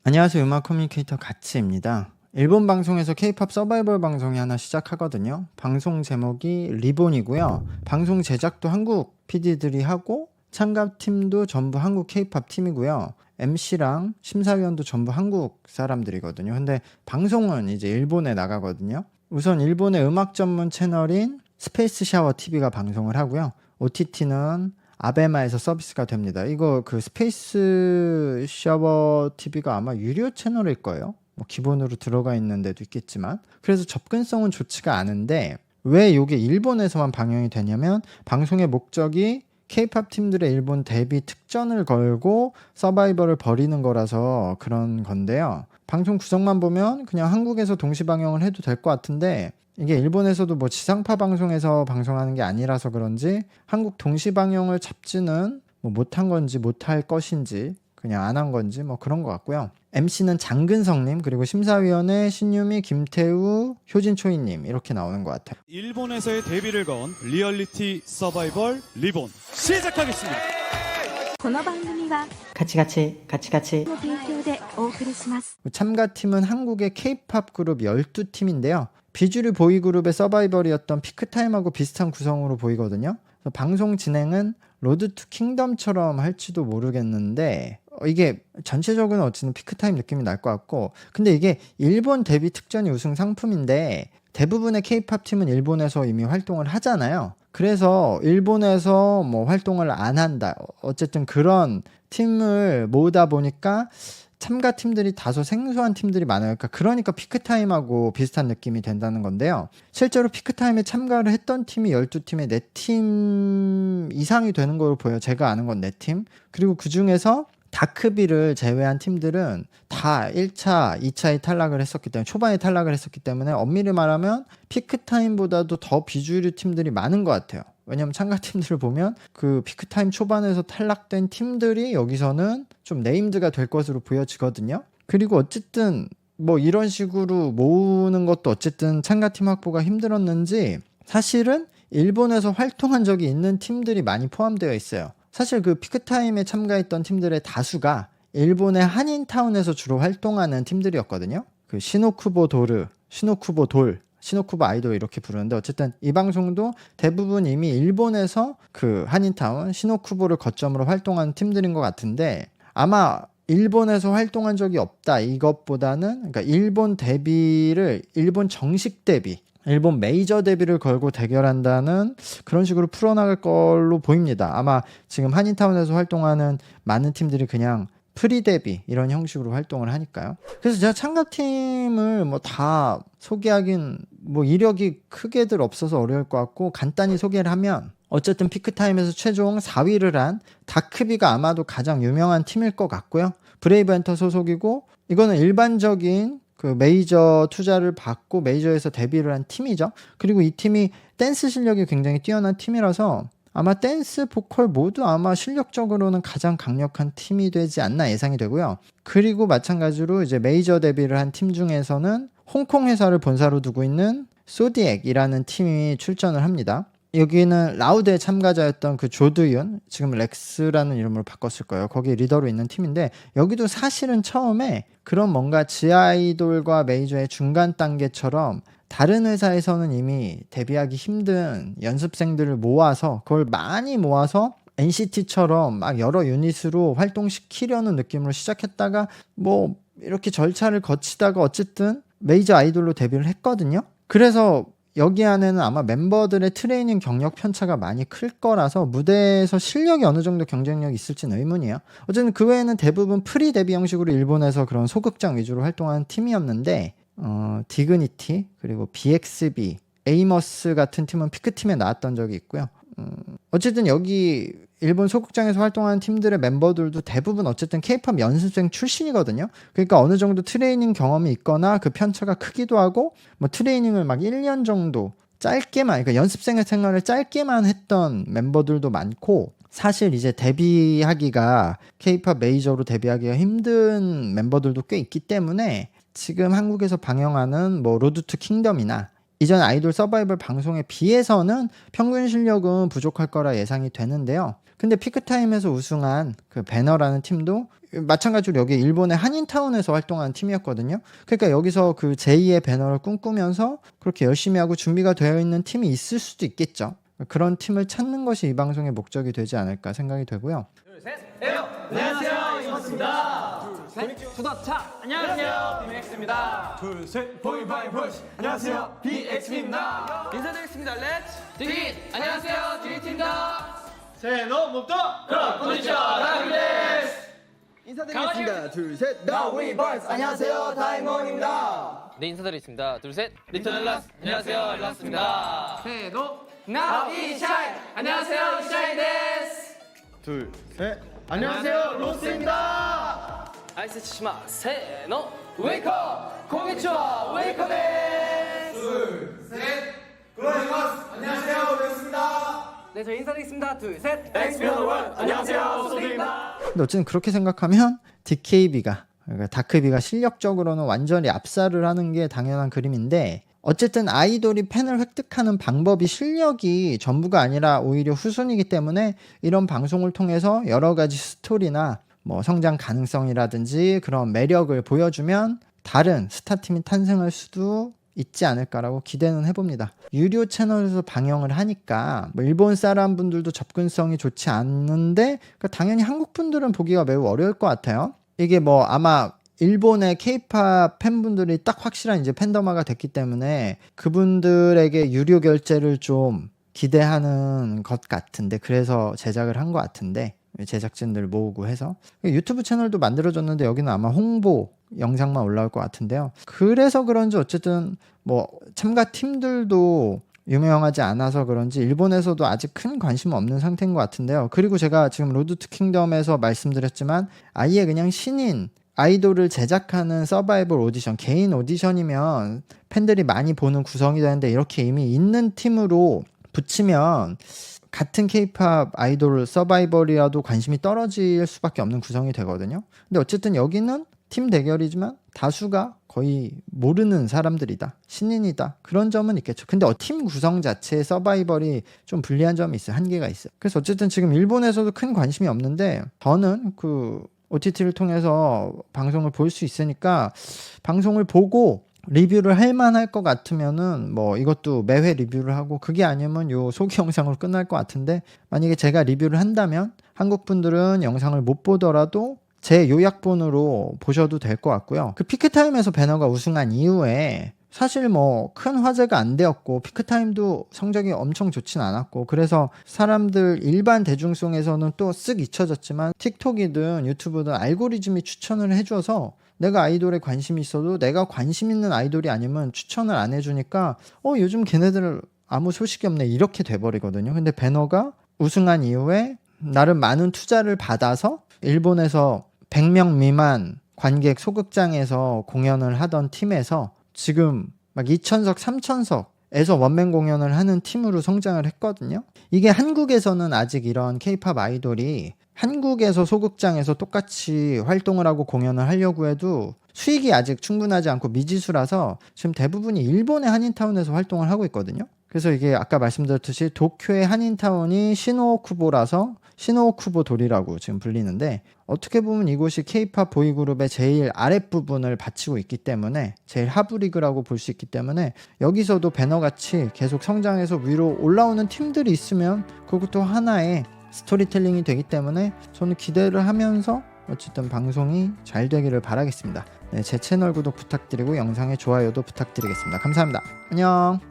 안녕하세요. 음악 커뮤니케이터 가츠입니다. 일본 방송에서 케이팝 서바이벌 방송이 하나 시작하거든요. 방송 제목이 리본이고요. 방송 제작도 한국 PD들이 하고 참가팀도 전부 한국 케이팝 팀이고요. MC랑 심사위원도 전부 한국 사람들이거든요. 근데 방송은 이제 일본에 나가거든요. 우선 일본의 음악 전문 채널인 스페이스 샤워 TV가 방송을 하고요. OTT는 아베마에서 서비스가 됩니다. 이거 그 스페이스 샤워 TV가 아마 유료 채널일 거예요. 뭐 기본으로 들어가 있는 데도 있겠지만. 그래서 접근성은 좋지가 않은데 왜 이게 일본에서만 방영이 되냐면 방송의 목적이 K-팝 팀들의 일본 데뷔 특전을 걸고 서바이벌을 벌이는 거라서 그런 건데요. 방송 구성만 보면 그냥 한국에서 동시 방영을 해도 될 것 같은데 이게 일본에서도 뭐 지상파 방송에서 방송하는 게 아니라서 그런지 한국 동시 방영을 잡지는 뭐 못한 건지 못할 것인지 그냥 안 한 건지 뭐 그런 것 같고요. MC는 장근성님 그리고 심사위원회 신유미, 김태우, 효진초이님 이렇게 나오는 것 같아요. 일본에서의 데뷔를 건 리얼리티 서바이벌 리본 시작하겠습니다. この番組はカチカチカチカチの提供でお送りします。 참가팀은 한국의 K-팝 그룹 12팀인데요. 비주류 보이그룹의 서바이벌이었던 피크타임하고 비슷한 구성으로 보이거든요. 그래서 방송 진행은 로드 투 킹덤처럼 할지도 모르겠는데 이게 전체적으로 어쨌든 피크타임 느낌이 날 것 같고 근데 이게 일본 데뷔 특전이 우승 상품인데 대부분의 K-팝 팀은 일본에서 이미 활동을 하잖아요. 그래서 일본에서 뭐 활동을 안 한다. 어쨌든 그런 팀을 모으다 보니까 참가 팀들이 다소 생소한 팀들이 많아요. 그러니까 피크타임하고 비슷한 느낌이 된다는 건데요. 실제로 피크타임에 참가를 했던 팀이 12팀에 4팀 이상이 되는 걸로 보여요. 제가 아는 건 4팀. 그리고 그 중에서 다크비를 제외한 팀들은 다 1차, 2차에 탈락을 했었기 때문에 초반에 탈락을 했었기 때문에 엄밀히 말하면 피크타임보다도 더 비주류 팀들이 많은 것 같아요. 왜냐면 참가팀들을 보면 그 피크타임 초반에서 탈락된 팀들이 여기서는 좀 네임드가 될 것으로 보여지거든요. 그리고 어쨌든 뭐 이런 식으로 모으는 것도 어쨌든 참가팀 확보가 힘들었는지 사실은 일본에서 활동한 적이 있는 팀들이 많이 포함되어 있어요. 사실 그 피크타임에 참가했던 팀들의 다수가 일본의 한인타운에서 주로 활동하는 팀들이었거든요. 그 시노쿠보 도르, 시노쿠보 돌, 시노쿠보 아이돌 이렇게 부르는데 어쨌든 이 방송도 대부분 이미 일본에서 그 한인타운, 시노쿠보를 거점으로 활동하는 팀들인 것 같은데 아마 일본에서 활동한 적이 없다 이것보다는 그러니까 일본 데뷔를 일본 정식 데뷔 일본 메이저 데뷔를 걸고 대결한다는 그런 식으로 풀어나갈 걸로 보입니다. 아마 지금 한인타운에서 활동하는 많은 팀들이 그냥 프리 데뷔 이런 형식으로 활동을 하니까요. 그래서 제가 참가팀을 뭐 다 소개하긴 뭐 이력이 크게들 없어서 어려울 것 같고 간단히 소개를 하면 어쨌든 피크타임에서 최종 4위를 한 다크비가 아마도 가장 유명한 팀일 것 같고요. 브레이브엔터 소속이고 이거는 일반적인 그 메이저 투자를 받고 메이저에서 데뷔를 한 팀이죠. 그리고 이 팀이 댄스 실력이 굉장히 뛰어난 팀이라서 아마 댄스, 보컬 모두 아마 실력적으로는 가장 강력한 팀이 되지 않나 예상이 되고요. 그리고 마찬가지로 이제 메이저 데뷔를 한 팀 중에서는 홍콩 회사를 본사로 두고 있는 소디엑이라는 팀이 출전을 합니다. 여기는 라우드에 참가자였던 그 조드윤, 지금 렉스라는 이름으로 바꿨을 거예요. 거기 리더로 있는 팀인데 여기도 사실은 처음에 그런 뭔가 지아이돌과 메이저의 중간 단계처럼 다른 회사에서는 이미 데뷔하기 힘든 연습생들을 모아서 그걸 많이 모아서 NCT처럼 막 여러 유닛으로 활동시키려는 느낌으로 시작했다가 뭐 이렇게 절차를 거치다가 어쨌든 메이저 아이돌로 데뷔를 했거든요. 그래서 여기 안에는 아마 멤버들의 트레이닝 경력 편차가 많이 클 거라서 무대에서 실력이 어느 정도 경쟁력이 있을지는 의문이에요. 어쨌든 그 외에는 대부분 프리 데뷔 형식으로 일본에서 그런 소극장 위주로 활동하는 팀이었는데 디그니티 그리고 BXB, 에이머스 같은 팀은 피크팀에 나왔던 적이 있고요. 어쨌든 여기 일본 소극장에서 활동하는 팀들의 멤버들도 대부분 어쨌든 K-팝 연습생 출신이거든요. 그러니까 어느 정도 트레이닝 경험이 있거나 그 편차가 크기도 하고 뭐 트레이닝을 막 1년 정도 짧게만 그러니까 연습생 생활을 짧게만 했던 멤버들도 많고 사실 이제 데뷔하기가 K-팝 메이저로 데뷔하기가 힘든 멤버들도 꽤 있기 때문에 지금 한국에서 방영하는 뭐 로드 투 킹덤이나 이전 아이돌 서바이벌 방송에 비해서는 평균 실력은 부족할 거라 예상이 되는데요. 근데 피크타임에서 우승한 그 배너라는 팀도 마찬가지로 여기 일본의 한인타운에서 활동하는 팀이었거든요. 그러니까 여기서 그 제2의 배너를 꿈꾸면서 그렇게 열심히 하고 준비가 되어 있는 팀이 있을 수도 있겠죠. 그런 팀을 찾는 것이 이 방송의 목적이 되지 않을까 생각이 되고요. 안녕하세요, 이모스입니다. 투더차 안녕하세요, BX입니다. 둘셋 보이바이보이스 안녕하세요, BX입니다. 인사드리겠습니다. 렛츠 디귿 안녕하세요, 디귿입니다. 세노 목도 konnichiwa 라비데스. 인사드리겠습니다. 둘셋 나우이보이스 안녕하세요, 다이몬입니다. 네, 인사드리겠습니다. 둘, 셋. 리턴 엘라스. 안녕하세요, 엘라스입니다. 세노 나우이샤이 안녕하세요, 이샤이 데스. 둘셋 안녕하세요 로스입니다. 아이스 치시마. 세노. 웨이커 konnichiwa 웨이커 데스. 네, 저희 인사드리겠습니다. 둘, 셋. 안녕하세요, 소드입니다. 근데 어쨌든 그렇게 생각하면 DKB가 그러니까 다크비가 실력적으로는 완전히 압살을 하는 게 당연한 그림인데 어쨌든 아이돌이 팬을 획득하는 방법이 실력이 전부가 아니라 오히려 후순위이기 때문에 이런 방송을 통해서 여러 가지 스토리나 뭐 성장 가능성이라든지 그런 매력을 보여주면 다른 스타팀이 탄생할 수도 있지 않을까라고 기대는 해봅니다. 유료 채널에서 방영을 하니까 뭐 일본 사람 분들도 접근성이 좋지 않는데 그러니까 당연히 한국 분들은 보기가 매우 어려울 것 같아요. 이게 뭐 아마 일본의 K-팝 팬분들이 딱 확실한 이제 팬덤화가 됐기 때문에 그분들에게 유료 결제를 좀 기대하는 것 같은데 그래서 제작을 한 것 같은데 제작진들 모으고 해서 유튜브 채널도 만들어졌는데 여기는 아마 홍보 영상만 올라올 것 같은데요. 그래서 그런지 어쨌든 뭐 참가 팀들도 유명하지 않아서 그런지 일본에서도 아직 큰 관심 없는 상태인 것 같은데요. 그리고 제가 지금 로드 투 킹덤에서 말씀드렸지만 아예 그냥 신인 아이돌을 제작하는 서바이벌 오디션, 개인 오디션이면 팬들이 많이 보는 구성이 되는데 이렇게 이미 있는 팀으로 붙이면 같은 K-팝 아이돌 서바이벌이라도 관심이 떨어질 수밖에 없는 구성이 되거든요. 근데 어쨌든 여기는 팀 대결이지만 다수가 거의 모르는 사람들이다, 신인이다, 그런 점은 있겠죠. 근데 팀 구성 자체의 서바이벌이 좀 불리한 점이 있어요. 한계가 있어요. 그래서 어쨌든 지금 일본에서도 큰 관심이 없는데 저는 그 OTT를 통해서 방송을 볼 수 있으니까 방송을 보고 리뷰를 할 만할 것 같으면은 뭐 이것도 매회 리뷰를 하고 그게 아니면 요 소개 영상으로 끝날 것 같은데 만약에 제가 리뷰를 한다면 한국 분들은 영상을 못 보더라도 제 요약본으로 보셔도 될 것 같고요. 그 피크타임에서 배너가 우승한 이후에 사실 뭐 큰 화제가 안 되었고 피크타임도 성적이 엄청 좋진 않았고 그래서 사람들 일반 대중성에서는 또 쓱 잊혀졌지만 틱톡이든 유튜브든 알고리즘이 추천을 해줘서 내가 아이돌에 관심이 있어도 내가 관심 있는 아이돌이 아니면 추천을 안 해주니까 요즘 걔네들 아무 소식이 없네 이렇게 돼버리거든요. 근데 배너가 우승한 이후에 나름 많은 투자를 받아서 일본에서 100명 미만 관객 소극장에서 공연을 하던 팀에서 지금 막 2,000석, 3,000석에서 원맨 공연을 하는 팀으로 성장을 했거든요. 이게 한국에서는 아직 이런 K-팝 아이돌이 한국에서 소극장에서 똑같이 활동을 하고 공연을 하려고 해도 수익이 아직 충분하지 않고 미지수라서 지금 대부분이 일본의 한인타운에서 활동을 하고 있거든요. 그래서 이게 아까 말씀드렸듯이 도쿄의 한인타운이 시노쿠보라서 시노쿠보 도리라고 지금 불리는데 어떻게 보면 이곳이 K-팝 보이그룹의 제일 아랫부분을 바치고 있기 때문에 제일 하부리그라고 볼 수 있기 때문에 여기서도 배너같이 계속 성장해서 위로 올라오는 팀들이 있으면 그것도 하나의 스토리텔링이 되기 때문에 저는 기대를 하면서 어쨌든 방송이 잘 되기를 바라겠습니다. 네, 제 채널 구독 부탁드리고 영상의 좋아요도 부탁드리겠습니다. 감사합니다. 안녕.